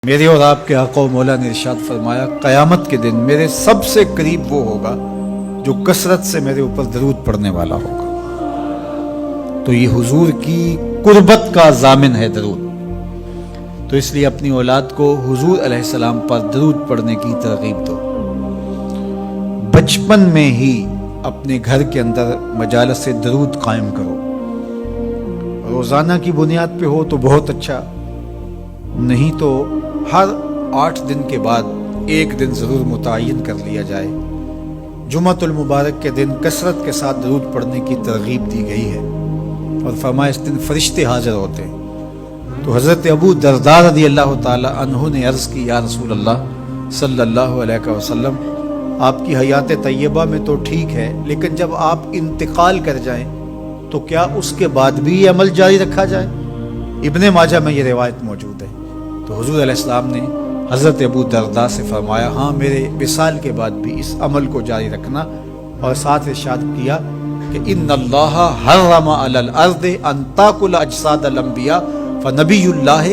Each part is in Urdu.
میرے اور آپ کے آقا و مولا نے ارشاد فرمایا قیامت کے دن میرے سب سے قریب وہ ہوگا جو کثرت سے میرے اوپر درود پڑھنے والا ہوگا۔ تو یہ حضور کی قربت کا ضامن ہے درود، تو اس لیے اپنی اولاد کو حضور علیہ السلام پر درود پڑھنے کی ترغیب دو۔ بچپن میں ہی اپنے گھر کے اندر مجالس درود قائم کرو، روزانہ کی بنیاد پہ ہو تو بہت اچھا، نہیں تو ہر 8 دن کے بعد ایک دن ضرور متعین کر لیا جائے۔ جمعۃ المبارک کے دن کثرت کے ساتھ درود پڑھنے کی ترغیب دی گئی ہے، اور فرمایا اس دن فرشتے حاضر ہوتے ہیں۔ تو حضرت ابو درداء رضی اللہ تعالی عنہ نے عرض کی، یا رسول اللہ صلی اللہ علیہ وسلم، آپ کی حیات طیبہ میں تو ٹھیک ہے، لیکن جب آپ انتقال کر جائیں تو کیا اس کے بعد بھی یہ عمل جاری رکھا جائے؟ ابن ماجہ میں یہ روایت موجود ہے۔ تو حضور علیہ السلام نے حضرت ابو درداء سے فرمایا، ہاں میرے وصال کے بعد بھی اس عمل کو جاری رکھنا، اور ساتھ ارشاد کیا کہ ان اللہ حرم علی الارض ان تاکل اجساد الانبیاء فنبی اللہ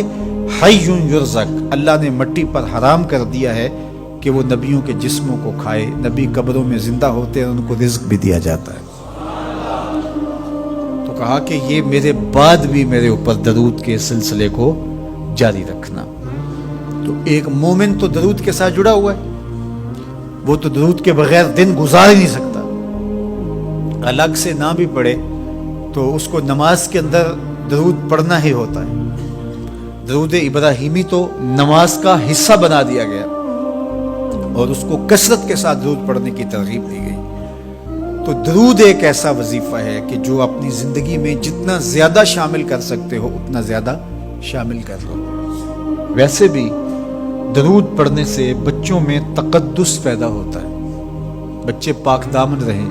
حی یرزق، اللہ نے مٹی پر حرام کر دیا ہے کہ وہ نبیوں کے جسموں کو کھائے، نبی قبروں میں زندہ ہوتے ہیں، ان کو رزق بھی دیا جاتا ہے۔ تو کہا کہ یہ میرے بعد بھی میرے اوپر درود کے سلسلے کو جاری رکھنا۔ تو ایک مومن تو درود کے ساتھ جڑا ہوا ہے، وہ تو درود کے بغیر دن گزار ہی نہیں سکتا، الگ سے نہ بھی پڑھے تو اس کو نماز کے اندر درود پڑھنا ہی ہوتا ہے۔ درود ابراہیمی تو نماز کا حصہ بنا دیا گیا، اور اس کو کثرت کے ساتھ درود پڑھنے کی ترغیب دی گئی۔ تو درود ایک ایسا وظیفہ ہے کہ جو اپنی زندگی میں جتنا زیادہ شامل کر سکتے ہو اتنا زیادہ شامل کر لو۔ ویسے بھی درود پڑھنے سے بچوں میں تقدس پیدا ہوتا ہے، بچے پاک دامن رہیں،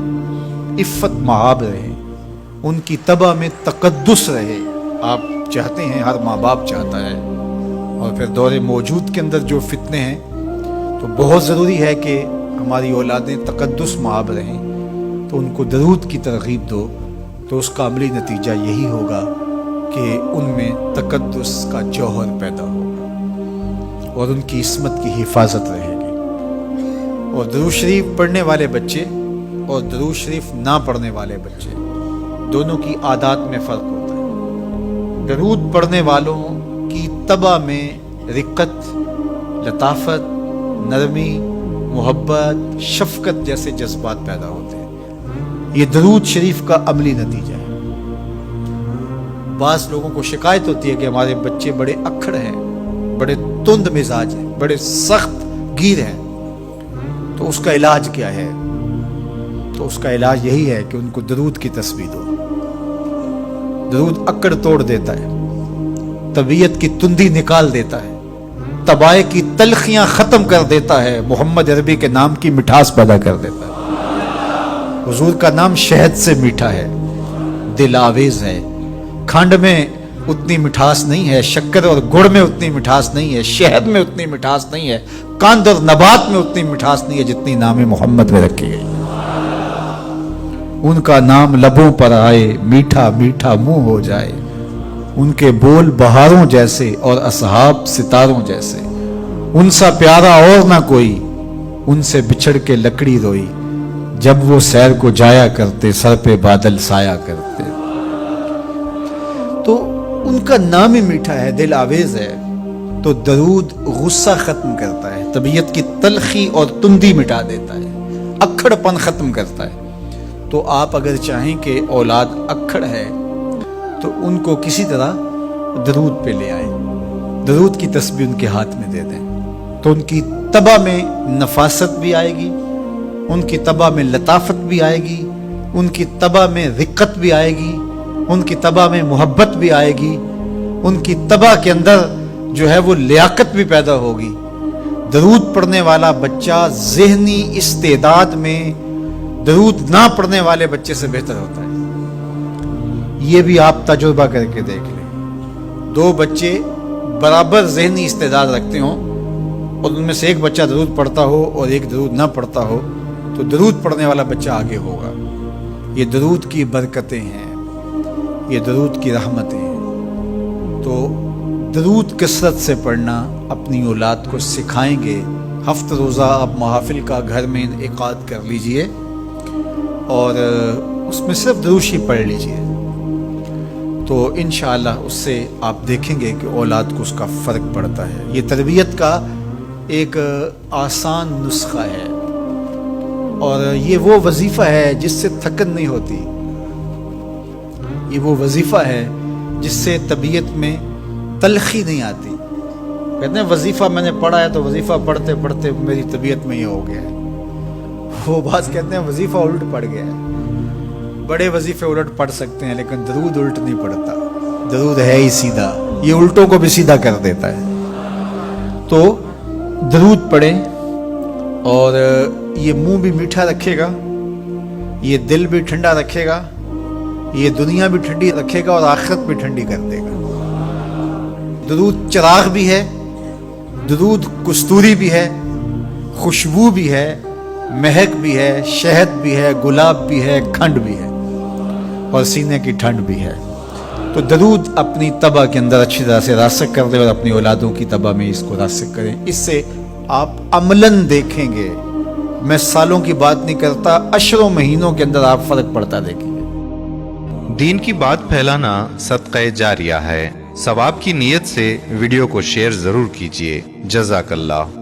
عفت مآب رہیں، ان کی طبع میں تقدس رہے۔ آپ چاہتے ہیں، ہر ماں باپ چاہتا ہے، اور پھر دور موجود کے اندر جو فتنے ہیں تو بہت ضروری ہے کہ ہماری اولادیں تقدس مآب رہیں، تو ان کو درود کی ترغیب دو، تو اس کا عملی نتیجہ یہی ہوگا کہ ان میں تقدس کا جوہر پیدا ہوگا، اور ان کی عصمت کی حفاظت رہے گی۔ اور درود شریف پڑھنے والے بچے اور درود شریف نہ پڑھنے والے بچے دونوں کی عادات میں فرق ہوتا ہے۔ درود پڑھنے والوں کی طبع میں رقت، لطافت، نرمی، محبت، شفقت جیسے جذبات پیدا ہوتے ہیں۔ یہ درود شریف کا عملی نتیجہ ہے۔ بعض لوگوں کو شکایت ہوتی ہے کہ ہمارے بچے بڑے اکھڑ ہیں، بڑے تند مزاج ہیں، بڑے سخت گیر ہیں، تو اس کا علاج کیا ہے؟ تو اس کا علاج یہی ہے کہ ان کو درود کی تسبیح دو۔ درود اکڑ توڑ دیتا ہے، طبیعت کی تندی نکال دیتا ہے، طبائع کی تلخیاں ختم کر دیتا ہے، محمد عربی کے نام کی مٹھاس پیدا کر دیتا ہے۔ حضور کا نام شہد سے میٹھا ہے، دل آویز ہے، کھنڈ میں اتنی مٹھاس نہیں ہے، شکر اور گڑ میں اتنی مٹھاس نہیں ہے، شہد میں اتنی مٹھاس نہیں ہے، کاند اور نبات میں اتنی مٹھاس نہیں ہے جتنی نام محمد میں رکھی گئی۔ ان کا نام لبوں پر آئے، میٹھا میٹھا منہ ہو جائے، ان کے بول بہاروں جیسے اور اصحاب ستاروں جیسے، ان سا پیارا اور نہ کوئی، ان سے بچھڑ کے لکڑی روئی، جب وہ سیر کو جایا کرتے سر پہ بادل سایا کرتے۔ تو ان کا نام ہی میٹھا ہے، دل آویز ہے، تو درود غصہ ختم کرتا ہے، طبیعت کی تلخی اور تندی مٹا دیتا ہے، اکھڑ پن ختم کرتا ہے۔ تو آپ اگر چاہیں کہ اولاد اکھڑ ہے تو ان کو کسی طرح درود پہ لے آئیں، درود کی تسبیح ان کے ہاتھ میں دے دیں، تو ان کی طبع میں نفاست بھی آئے گی، ان کی طبع میں لطافت بھی آئے گی، ان کی طبع میں رقت بھی آئے گی، ان کی طبع میں محبت بھی آئے گی، ان کی طبع کے اندر جو ہے وہ لیاقت بھی پیدا ہوگی۔ درود پڑھنے والا بچہ ذہنی استعداد میں درود نہ پڑھنے والے بچے سے بہتر ہوتا ہے۔ یہ بھی آپ تجربہ کر کے دیکھ لیں، 2 بچے برابر ذہنی استعداد رکھتے ہوں، اور ان میں سے ایک بچہ درود پڑھتا ہو اور ایک درود نہ پڑھتا ہو، تو درود پڑھنے والا بچہ آگے ہوگا۔ یہ درود کی برکتیں ہیں، یہ درود کی رحمتیں ہیں۔ تو درود کثرت سے پڑھنا اپنی اولاد کو سکھائیں گے، ہفتہ روزہ آپ محافل کا گھر میں انعقاد کر لیجئے اور اس میں صرف دروشی پڑھ لیجئے، تو انشاءاللہ اس سے آپ دیکھیں گے کہ اولاد کو اس کا فرق پڑتا ہے۔ یہ تربیت کا ایک آسان نسخہ ہے اور یہ وہ وظیفہ ہے جس سے تھکن نہیں ہوتی، یہ وہ وظیفہ ہے جس سے طبیعت میں تلخی نہیں آتی۔ کہتے ہیں وظیفہ میں نے پڑھا ہے تو وظیفہ پڑھتے پڑھتے میری طبیعت میں یہ ہو گیا ہے، وہ بات کہتے ہیں وظیفہ الٹ پڑ گیا ہے۔ بڑے وظیفے الٹ پڑھ سکتے ہیں لیکن درود الٹ نہیں پڑتا، درود ہے ہی سیدھا، یہ الٹوں کو بھی سیدھا کر دیتا ہے۔ تو درود پڑھیں اور یہ منہ بھی میٹھا رکھے گا، یہ دل بھی ٹھنڈا رکھے گا، یہ دنیا بھی ٹھنڈی رکھے گا اور آخرت بھی ٹھنڈی کر دے گا۔ درود چراغ بھی ہے، درود کستوری بھی ہے، خوشبو بھی ہے، مہک بھی ہے، شہد بھی ہے، گلاب بھی ہے، کھنڈ بھی ہے اور سینے کی ٹھنڈ بھی ہے۔ تو درود اپنی طبع کے اندر اچھی طرح سے راسخ کر دیں اور اپنی اولادوں کی طبع میں اس کو راسخ کریں، اس سے آپ عملاً دیکھیں گے، میں سالوں کی بات نہیں کرتا، اشروں مہینوں کے اندر آپ فرق پڑتا دیکھیں گے۔ دین کی بات پھیلانا صدقہ جاریہ ہے، ثواب کی نیت سے ویڈیو کو شیئر ضرور کیجیے۔ جزاک اللہ۔